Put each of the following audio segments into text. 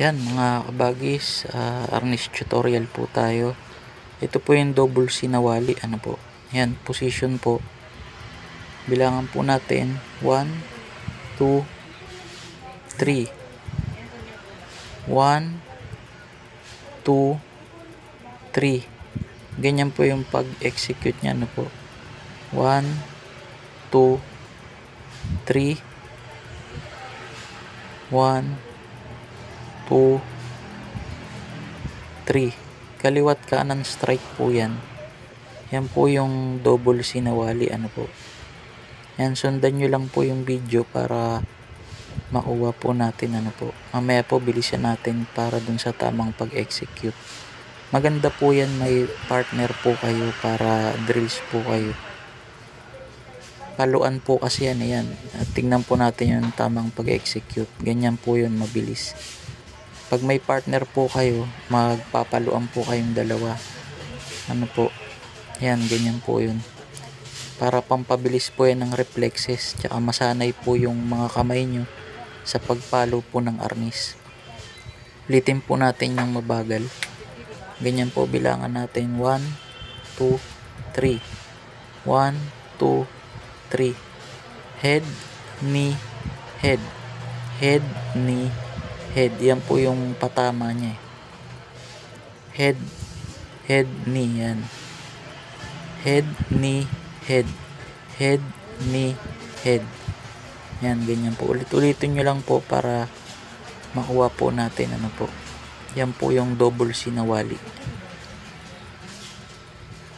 Yan mga kabagis, harness tutorial po tayo. Ito po yung double C na wali. Ano po? Yan, position po. Bilangan po natin 1, 2, 3. 1, 2, 3. Ganyan po yung pag-execute niya. Ano po? 1, 2, 3. 1, 2, 3. Kaliwat kanan strike po yan. Yan po yung double C na wali. Ano po? Yan, sundan nyo lang po yung video para makuha po natin. Ano po? Mamaya po bilisan natin para dun sa tamang pag-execute. Maganda po yan, may partner po kayo para drills po kayo. Paluan po kasi yan. Ayan. Tingnan po natin yung tamang pag-execute. Ganyan po yun, mabilis. Pag may partner po kayo, magpapaluan po kayong dalawa. Ano po? Yan, ganyan po yun. Para pampabilis po yan ng reflexes. Tsaka masanay po yung mga kamay nyo sa pagpalo po ng arnis. Ulitin po natin yung mabagal. Ganyan po, bilangan natin 1, 2, 3. 1, 2, 3. Head, knee, head. Head, knee, head. Yan po yung patama niya. Head, head, knee. Yan. Head, knee, head. Head, knee, head. Yan, ganyan po. Ulit-ulitin nyo lang po para makuha po natin. Ano po? Yan po yung double C na wali.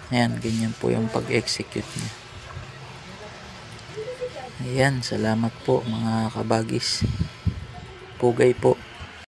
Ayan, ganyan po yung pag-execute niya. Ayan, salamat po mga kabagis. Pugay po.